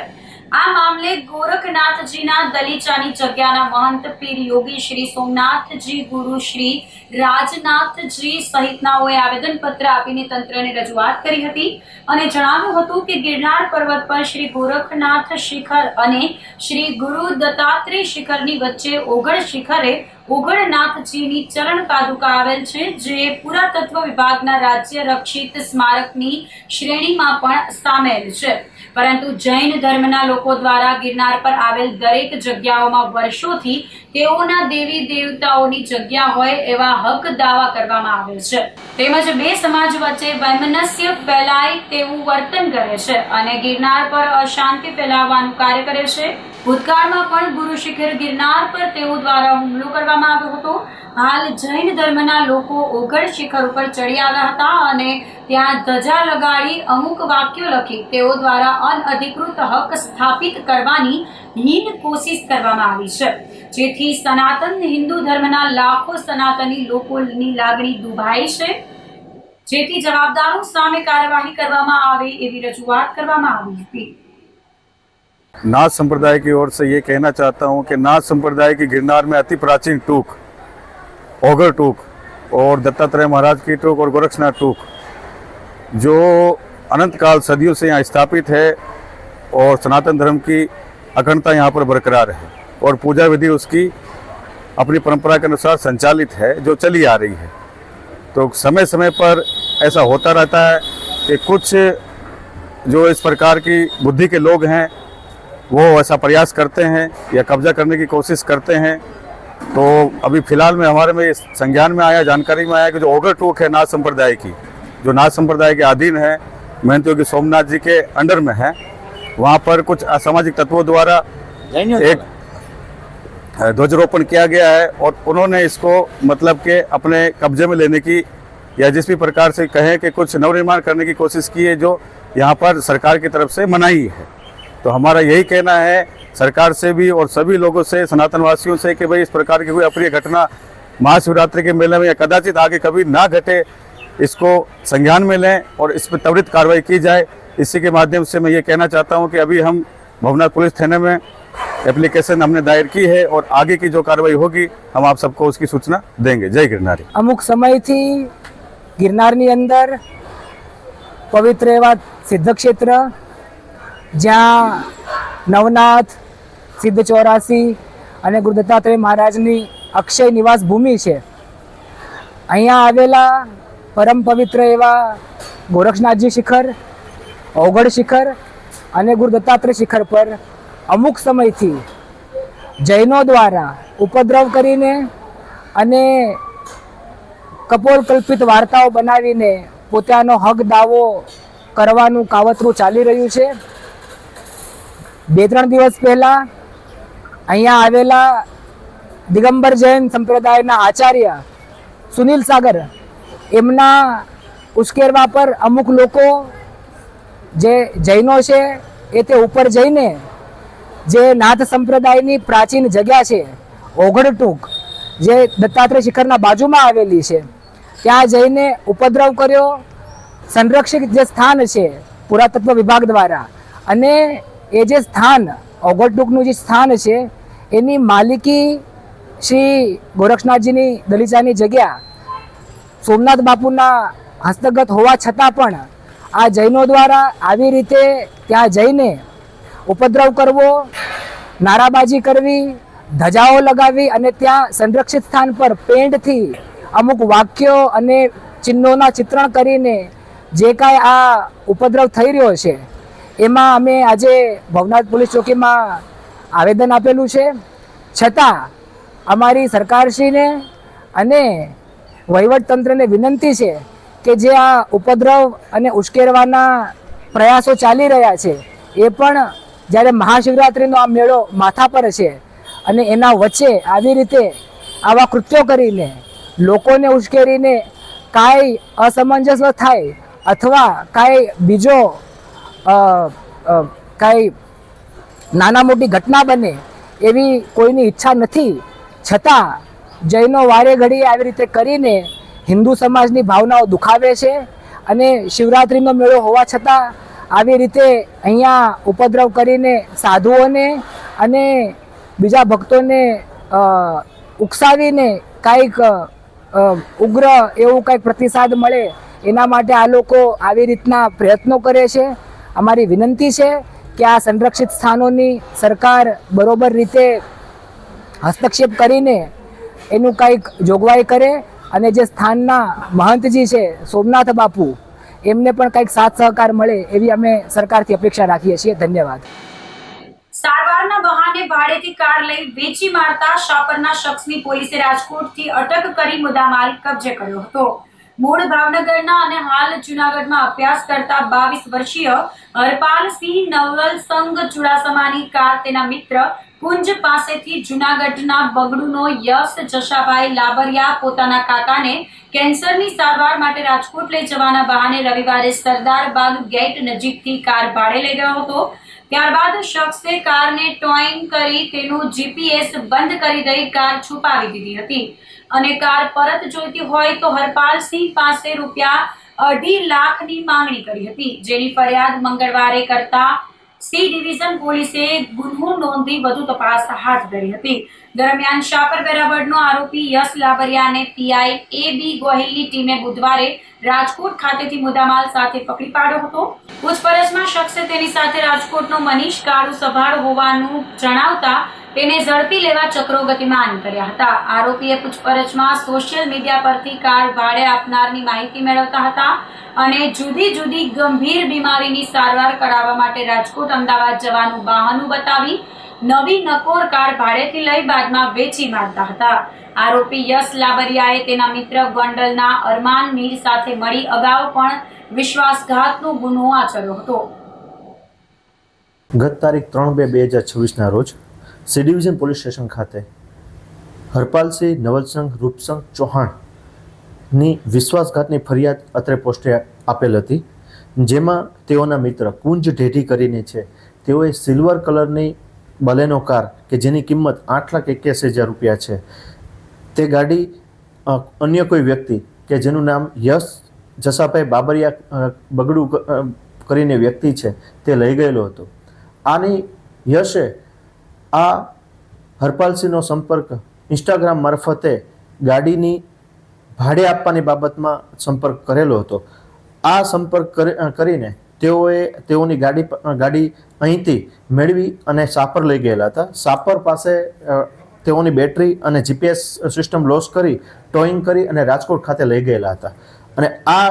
આ મામલે ગોરખનાથજીના દલીચાની જગ્યાના મહંત પીર યોગી શ્રી સોમનાથજી, ગુરુ શ્રી રાજનાથજી સહિતનાઓએ આવેદનપત્ર આપીને તંત્રને રજૂઆત કરી હતી અને જણાવ્યું હતું કે ગિરનાર પર્વત પર શ્રી ગોરખનાથ શિખર અને શ્રી ગુરુ દત્તાત્રેય શિખરની વચ્ચે ઓગળ શિખરે ઓગળનાથજીની ચરણ પાદુકા આવેલ છે, જે પુરાતત્વ વિભાગના રાજ્ય રક્ષિત સ્મારકની શ્રેણીમાં પણ સામેલ છે. પરંતુ જૈન ધર્મના લોકો દ્વારા ગિરનાર પર આવેલ દરેક જગ્યાઓમાં વર્ષોથી તેઓના દેવી દેવતાઓની જગ્યા હોય એવા હક દાવા કરવામાં આવે છે, તેમજ બે સમાજ વચ્ચે વૈમનસ્ય ફેલાય તેવું વર્તન કરે છે અને ગિરનાર પર અશાંતિ ફેલાવવાનું કાર્ય કરે છે. ભૂતકાળમાં પણ ગુરુ શિખર ગિરનાર પર તેઓ દ્વારા હુમલો કરવામાં આવ્યો હતો. હાલ જૈન ધર્મના લોકો ઓગળ શિખર ઉપર ચડી આવ્યા હતા અને ત્યાં ધજા લગાડી અમુક વાક્યો લખી તેઓ દ્વારા અનઅધિકૃત હક સ્થાપિત કરવાની હીન કોશિશ કરવામાં આવી છે, જેથી સનાતન હિન્દુ ધર્મના લાખો સનાતની લોકોની લાગણી દુભાઈ છે, જેથી જવાબદારો સામે કાર્યવાહી કરવામાં આવે એવી રજૂઆત કરવામાં આવી હતી. नाथ संप्रदाय की ओर से ये कहना चाहता हूँ कि नाथ संप्रदाय की गिरनार में अति प्राचीन टूक, ओगर टूक और दत्तात्रेय महाराज की टूक और गोरक्षनाथ टूक जो अनंत काल सदियों से यहाँ स्थापित है और सनातन धर्म की अखंडता यहाँ पर बरकरार है और पूजा विधि उसकी अपनी परंपरा के अनुसार संचालित है जो चली आ रही है. तो समय समय पर ऐसा होता रहता है कि कुछ जो इस प्रकार की बुद्धि के लोग हैं वो ऐसा प्रयास करते हैं या कब्जा करने की कोशिश करते हैं. तो अभी फ़िलहाल में हमारे में संज्ञान में आया, जानकारी में आया कि जो ओगर टूक है नाथ संप्रदाय की, जो नाथ संप्रदाय के अधीन है, महंत योगी सोमनाथ जी के अंडर में है, वहाँ पर कुछ असामाजिक तत्वों द्वारा एक ध्वजारोपण किया गया है और उन्होंने इसको मतलब के अपने कब्जे में लेने की या जिस भी प्रकार से कहें कि कुछ नवनिर्माण करने की कोशिश की है, जो यहाँ पर सरकार की तरफ से मनाही है. तो हमारा यही कहना है सरकार से भी और सभी लोगों से, सनातन वासियों से, कि भाई इस प्रकार की कोई अप्रिय घटना महाशिवरात्रि के मेले में या कदाचित आगे कभी ना घटे, इसको संज्ञान में लें और इस पर त्वरित कार्रवाई की जाए. इसी के माध्यम से मैं ये कहना चाहता हूँ कि अभी हम भवनाथ पुलिस थाने में एप्लीकेशन हमने दायर की है और आगे की जो कार्रवाई होगी हम आप सबको उसकी सूचना देंगे. जय गिरनारी. અમુક સમયથી ગિરનારની અંદર પવિત્ર એવા સિદ્ધક્ષેત્ર જ્યાં નવનાથ, સિદ્ધ 84 અને ગુરુ દત્તાત્રેય મહારાજની અક્ષય નિવાસ ભૂમિ છે. અહીંયા આવેલા પરમ પવિત્ર એવા ગોરખનાથજી શિખર, ઓગળ શિખર અને ગુરુ દત્તાત્રેય શિખર પર અમુક સમયથી જૈનો દ્વારા ઉપદ્રવ કરીને અને કપોલકલ્પિત વાર્તાઓ બનાવીને પોતાનો હક દાવો કરવાનું કાવતરું ચાલી રહ્યું છે. 2-3 દિવસ પહેલા અહીંયા આવેલા દિગંબર જૈન સંપ્રદાયના આચાર્ય સુનિલ સાગર એમના ઉશ્કેરવા પર અમુક લોકો જે જૈનો છે એ તે ઉપર જઈને જે નાથ સંપ્રદાયની પ્રાચીન જગ્યા છે ઓગળ ટૂંક, જે દત્તાત્રેય શિખરના બાજુમાં આવેલી છે, ત્યાં જઈને ઉપદ્રવ કર્યો. સંરક્ષિત જે સ્થાન છે પુરાતત્વ વિભાગ દ્વારા, અને એ જે સ્થાન ઓગળ ટૂંકનું જે સ્થાન છે એની માલિકી શ્રી ગોરક્ષનાથજીની દલીચાની જગ્યા સોમનાથ બાપુના હસ્તગત હોવા છતાં પણ આ જૈનો દ્વારા આવી રીતે ત્યાં જઈને ઉપદ્રવ કરવો, નારાબાજી કરવી, ધજાઓ લગાવી અને ત્યાં સંરક્ષિત સ્થાન પર પેન્ટથી અમુક વાક્યો અને ચિહ્નોના ચિત્રણ કરીને જે કાંઈ આ ઉપદ્રવ થઈ રહ્યો છે એમાં અમે આજે ભવનાથ પોલીસ ચોકીમાં આવેદન આપેલું છે. છતાં અમારી સરકારશ્રીને અને વહીવટતંત્રને વિનંતી છે કે જે આ ઉપદ્રવ અને ઉશ્કેરવાના પ્રયાસો ચાલી રહ્યા છે એ પણ જ્યારે મહાશિવરાત્રિનો આ મેળો માથા પર છે અને એના વચ્ચે આવી રીતે આવા કૃત્યો કરીને લોકોને ઉશ્કેરીને કાંઈ અસમંજસ થાય અથવા કાંઈ બીજો કાંઈ નાના મોટી ઘટના બને એવી કોઈની ઈચ્છા નથી. છતાં જૈનો વારે ઘડી આવી રીતે કરીને હિન્દુ સમાજની ભાવનાઓ દુખાવે છે અને શિવરાત્રિનો મેળો હોવા છતાં આવી રીતે અહીંયા ઉપદ્રવ કરીને સાધુઓને અને બીજા ભક્તોને ઉકસાવીને કાંઈક ઉગ્ર એવું કંઈક પ્રતિસાદ મળે એના માટે આ લોકો આવી રીતના પ્રયત્નો કરે છે. અમારી વિનંતી છે કે આ સંરક્ષિત સ્થાનોની સરકાર બરોબર રીતે હસ્તક્ષેપ કરીને એનું કંઈક જોગવાઈ કરે અને જે સ્થાનના મહંતજી છે સોમનાથ બાપુ એમને પણ કંઈક સાથ સહકાર મળે એવી અમે સરકારથી અપેક્ષા રાખીએ છીએ. ધન્યવાદ. સારવારના બહાને ભાડેથી કાર લઈ વેચી મારતા શાપરના શખ્સની પોલીસે રાજકોટથી અટક કરી મુદ્દામાલ કબજે કર્યો હતો. મૂળ ભાવનગરના અને હાલ જૂનાગઢમાં અભ્યાસ કરતા 22 વર્ષીય હરપાલસિંહ નવલસંગ ચુડાસમાની કાર તેના મિત્ર કુંજ પાસેથી જૂનાગઢના બગડુનો યશ જશાભાઈ લાબરિયા પોતાના કાકાને કેન્સરની સારવાર માટે રાજકોટ લઈ જવાના બહાને રવિવારે સરદારબાગ ગેટ નજીકથી કાર ભાડે લઈ ગયો હતો. ત્યારબાદ શખ્સે કારને ટોઈંગ કરી તેનું જીપીએસ બંધ કરી દઈ કાર છુપાવી દીધી હતી અને કાર પરત જોઈતી હોય તો હરપાલસિંહ પાસે ₹2.5 લાખની માંગણી કરી હતી, જેની ફરિયાદ મંગળવારે કરતા સી ડિવિઝન પોલીસે ગુનો નોંધી વધુ તપાસ હાથ ધરી હતી. દરમિયાન શાપર વેરાવળનો આરોપી યશ લાબરિયાને પીઆઈ એ.બી. ગોહિલની ટીમે બુધવારે રાજકોટ ખાતેથી મુદ્દામાલ સાથે પકડી પાડ્યો હતો. પૂછપરછમાં શખ્સે તેની સાથે રાજકોટનો મનીષ કાળુ સભાડ હોવાનું જણાવતા તેને ઝડપી લેવા ચક્રો ગતિમાન કર્યા હતા. આરોપીએ પૂછપરછમાં સોશિયલ મીડિયા પરથી કાર ભાડે આપનારની માહિતી મેળવતા હતા અને જુદી જુદી ગંભીર બીમારીની સારવાર કરાવવા માટે રાજકોટ અમદાવાદ જવાનું બહાનું બતાવી નવી નકોર કાર ભાડેથી લઈ બાદમાં વેચી મારતા હતા. આરોપી યશ લાબરિયાએ તેના મિત્ર ગોંડલના અરમાન મીર સાથે મળી અગાઉ પણ વિશ્વાસઘાતનો ગુનો આચર્યો હતો. ગત તારીખ 3/2/2026ના રોજ સી ડિવિઝન પોલીસ સ્ટેશન ખાતે હરપાલસિંહ નવલસંગ રૂપસંગ ચૌહાણની વિશ્વાસઘાતની ફરિયાદ અત્રે પોસ્ટે આપેલ હતી, જેમાં તેઓના મિત્ર કુંજ ઢેઢી કરીને છે તેઓએ સિલ્વર કલરની બલેનો કાર કે જેની કિંમત ₹8,81,000 છે તે ગાડી અન્ય કોઈ વ્યક્તિ કે જેનું નામ યશ જસાભાઈ બાબરિયા બગડુ કરીને વ્યક્તિ છે તે લઈ ગયેલો હતો. આની યશે આ હરપાલસિંહનો સંપર્ક ઇન્સ્ટાગ્રામ મારફતે ગાડીની ભાડે આપવાની બાબતમાં સંપર્ક કરેલો હતો. આ સંપર્ક કરીને તેઓની ગાડી અહીંથી મેળવી અને સાપર લઈ ગયેલા હતા. સાપર પાસે તેઓની બેટરી અને જીપીએસ સિસ્ટમ લોસ કરી ટોઈંગ કરી અને રાજકોટ ખાતે લઈ ગયેલા હતા અને આ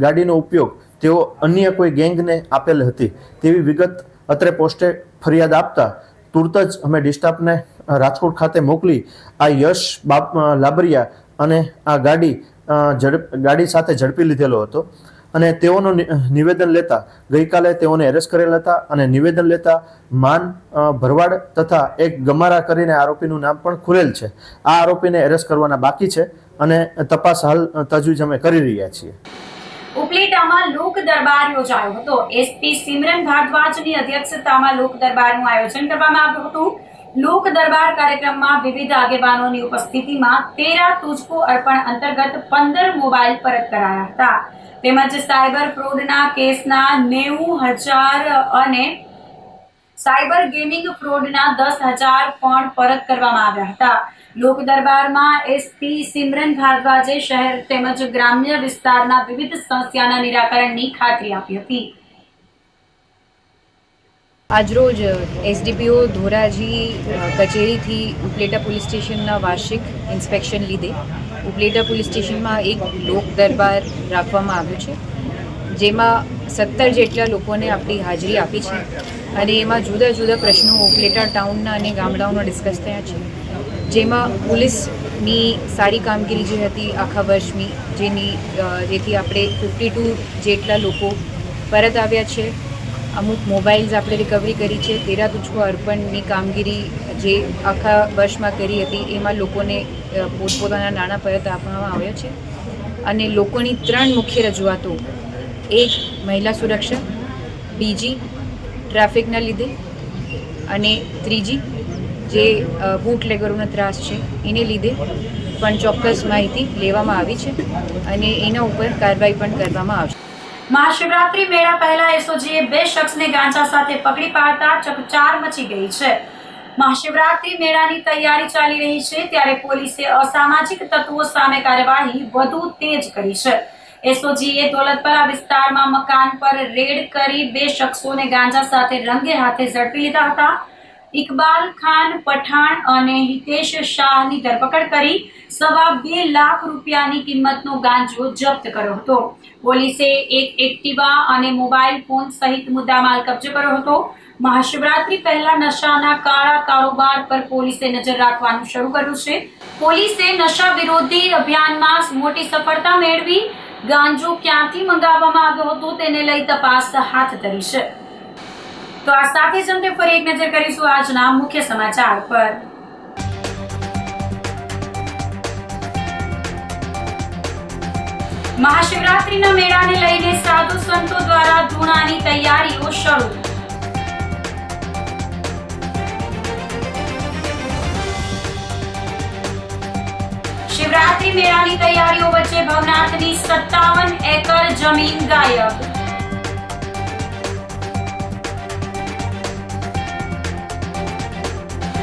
ગાડીનો ઉપયોગ તેઓ અન્ય કોઈ ગેંગને આપેલ હતી તેવી વિગત અત્રે પોસ્ટે ફરિયાદ આપતા તુરત જ અમે ડિસ્ટાફને રાજકોટ ખાતે મોકલી આ યશ લાબરિયા અને આ ગાડી સાથે ઝડપી લીધેલો હતો અને તેઓનું નિવેદન લેતા ગઈકાલે તેઓને એરેસ્ટ કરેલ હતા અને નિવેદન લેતા માન ભરવાડ તથા એક ગમારા કરીને આરોપીનું નામ પણ ખુલેલ છે. આ આરોપીને એરેસ્ટ કરવાના બાકી છે અને તપાસ હાલ તજવીજ અમે કરી રહ્યા છીએ. ઉપલેટામાં લોક દરબાર યોજાયો હતો. એસપી સિમરન ભારદ્વાજની અધ્યક્ષતામાં લોક દરબારનું આયોજન કરવામાં આવ્યું હતું. લોક દરબાર કાર્યક્રમમાં વિવિધ આગેવાનોની ઉપસ્થિતિમાં 13 તુજકો અર્પણ અંતર્ગત 15 મોબાઈલ પરત કરાયા હતા તેમજ સાયબર ફ્રોડના કેસના 90,000 અને સાયબર ગેમિંગ ફ્રોડના 10,000 પણ પરત કરવામાં આવ્યા હતા. લોક દરબારમાં એસપી સિમરન ભારદ્વાજે શહેર તેમજ ગ્રામ્ય વિસ્તારના વિવિધ સમસ્યાના નિરાકરણની ખાતરી આપી હતી. આજરોજ એસડીપીઓ ધોરાજી કચેરીથી ઉપલેટા પોલીસ સ્ટેશનના વાર્ષિક ઇન્સ્પેક્શન લીધે ઉપલેટા પોલીસ સ્ટેશનમાં એક લોક દરબાર રાખવામાં આવ્યો છે, જેમાં 17 જેટલા લોકોને આપણી હાજરી આપી છે અને એમાં જુદા જુદા પ્રશ્નો ઉપલેટા ટાઉનના અને ગામડાઓના ડિસ્કસ થયા છે, જેમાં પોલીસની સારી કામગીરી જે હતી આખા વર્ષની જેથી આપણે 52 જેટલા લોકો પરત આવ્યા છે. અમુક મોબાઈલ્સ આપણે રિકવરી કરી છે. 13 તુજકો અર્પણની કામગીરી જે આખા વર્ષમાં કરી હતી એમાં લોકોને પોતપોતાના નાણાં પરત આપવામાં આવ્યા છે અને લોકોની 3 મુખ્ય રજૂઆતો, એક મહિલા સુરક્ષા, બીજી ટ્રાફિકના લીધે અને ત્રીજી જે બૂટલેગરોનો ત્રાસ છે એને લીધે પણ ચોક્કસ માહિતી લેવામાં આવી છે અને એના ઉપર કાર્યવાહી પણ કરવામાં આવશે. મહાશિવરાત્રી મેળા પહેલા એસઓજીએ 2 શખ્સને ગાંજા સાથે પકડી પાડતા ચકચાર મચી ગઈ છે. મહાશિવરાત્રી મેળાની તૈયારી ચાલી રહી છે ત્યારે પોલીસે અસામાજિક તત્વો સામે કાર્યવાહી વધુ તેજ કરી છે. એસઓજીએ દોલતપરા વિસ્તારમાં મકાન પર રેડ કરી 2 શખ્સોને ગાંજા સાથે રંગે હાથે ઝડપી લીધા હતા. ઇકબાલ ખાન પઠાણ અને હિતેશ શાહની ધરપકડ કરી 2.25 લાખ રૂપિયાની કિંમતનો ગાંજો જપ્ત કર્યો હતો. પોલીસે એક એક્ટિવા અને મોબાઈલ ફોન સહિત મુદ્દામાલ કબજે કર્યો હતો. મહાશિવરાત્રી પહેલા નશાના કાળા કારોબાર પર પોલીસે નજર રાખવાનું શરૂ કર્યું છે. પોલીસે નશા વિરોધી અભિયાનમાં મોટી સફળતા મેળવી ગાંજો ક્યાંથી મંગાવવામાં આવ્યો હતો તેને લઈ તપાસ હાથ ધરી છે. તો આ સાથે જ અંતે ફરી એક નજર કરીશું આજના મુખ્ય સમાચાર પર. મહાશિવરાત્રીના મેળાને લઈને સાધુ સંતો દ્વારા ધૂણાની તૈયારીઓ શરૂ. શિવરાત્રી મેળાની તૈયારીઓ વચ્ચે ભવનાથની 57 એકર જમીન ગાયબ.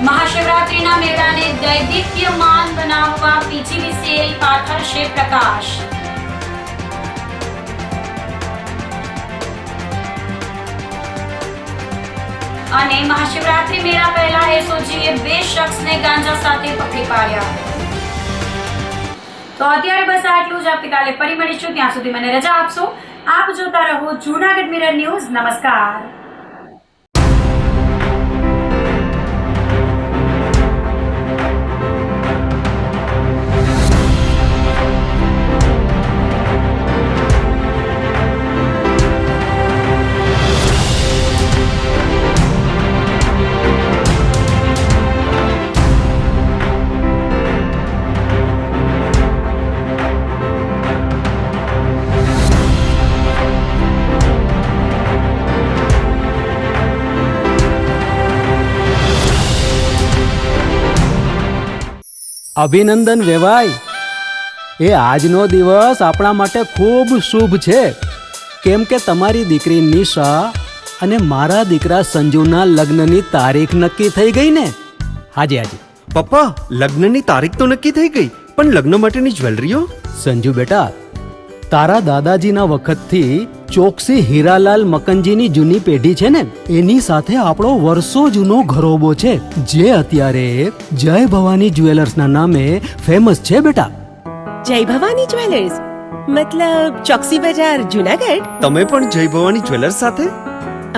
મહાશિવરાત્રીના મેળાને દૈદિપ્યમાન બનાવવા પીજીવીસીએલ પાથરશે પ્રકાશ. અને મહાશિવરાત્રી મેળા પહેલા એસઓજીએ 2 શખ્સને ગાંજા સાથે પકડી પાડ્યા. તો અત્યારે બસ આટલું જ. આવતીકાલે ફરી મળીશું. ત્યાં સુધી મને રજા આપશો. આપ જોતા રહો જૂનાગઢ મિરર ન્યૂઝ. નમસ્કાર. અભિનંદન વેવાઈ. એ આજનો દિવસ આપણા માટે ખૂબ શુભ છે, કેમ કે તમારી દીકરી નિશા અને મારા દીકરા સંજુના લગ્નની તારીખ નક્કી થઈ ગઈ ને. હાજી હાજી પપ્પા, લગ્નની તારીખ તો નક્કી થઈ ગઈ, પણ લગ્ન માટેની જ્વેલરીઓ? સંજુ બેટા, તારા દાદાજીના વખતથી ચોકસી હીરાલાલ મકનજીની જૂની પેઢી છે ને, એની સાથે આપણો વર્ષો જૂનો ઘરોબો છે, જે અત્યારે જય ભવાની જ્વેલર્સના નામે ફેમસ છે બેટા. જય ભવાની જ્વેલર્સ મતલબ ચોકસી બજાર જુનાગઢ? તમે પણ જય ભવાની જ્વેલર્સ સાથે?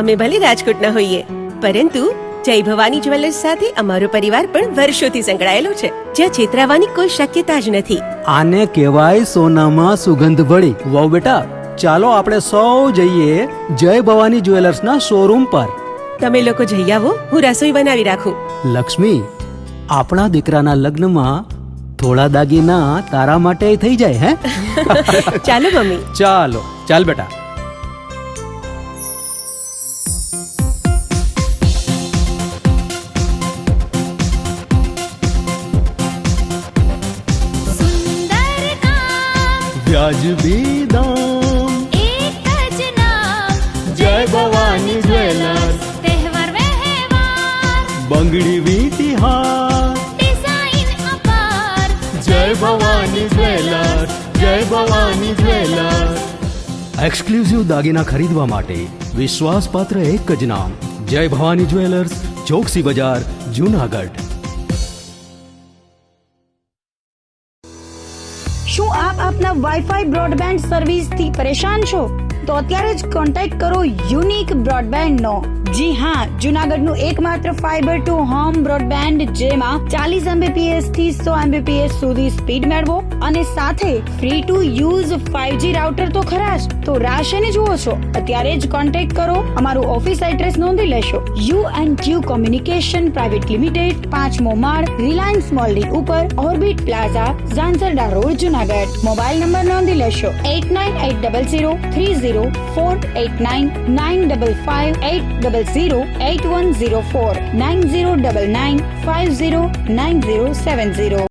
અમે ભલે રાજકોટના હોઈએ, પરંતુ જય ભવાની જ્વેલર્સ સાથે અમારો પરિવાર પણ વર્ષોથી સંકળાયેલો છે, જ્યાં છેતરાવાની કોઈ શક્યતા જ નથી. આને કહેવાય સોનામાં સુગંધ ભળી. વાવ બેટા, ચાલો આપણે સૌ જઈએ જય ભવાની જ્વેલર્સના શોરૂમ પર. તમે લોકો જઈ આવો, હું રસોઈ બનાવી રાખું. લક્ષ્મી, આપણા દીકરાના લગ્નમાં થોડા દાગીના તારા માટે થઈ જાય હે? ચાલો મમ્મી. ચાલો, ચાલ બેટા. સુંદર કામ વ્યાજબી દામ, એક જ નામ જય ભવાની જ્વેલર્સ. તહેવાર વ્યવહાર બંગડી વીંટી હાર, ડિઝાઇન અપાર જય ભવાની જ્વેલર્સ, જય ભવાની જ્વેલર્સ. એક્સક્લુઝિવ દાગીના ખરીદવા માટે વિશ્વાસપાત્ર એક જ નામ, જય ભવાની જ્વેલર્સ, ચોકસી બજાર, જુનાગઢ. શું આપ આપના વાઈફાઈ બ્રોડબેન્ડ સર્વિસથી પરેશાન છો? તો અત્યારે જ કોન્ટેક્ટ કરો યુનિક બ્રોડબેન્ડ નો. જી હા, જુનાગઢનું એકમાત્ર ફાઈબર ટુ હોમ બ્રોડબેન્ડ, જેમાં 40 Mbps થી 100 Mbps સુધી સ્પીડ મેળવો અને સાથે free to use 5G router તો ખરા જ. તો રાહ શેને જુઓ છો? અત્યારે જ કોન્ટેક્ટ કરો. અમારું ઓફિસ એડ્રેસ નોંધી લેશો. U&Q કોમ્યુનિકેશન પ્રાઇવેટ લિમિટેડ, 5મો માળ, રિલાયન્સ મોલની ઉપર, orbit plaza, Zanzarda road, Junagadh. Mobile number નોંધી લેશો 898003048995580081049099509070.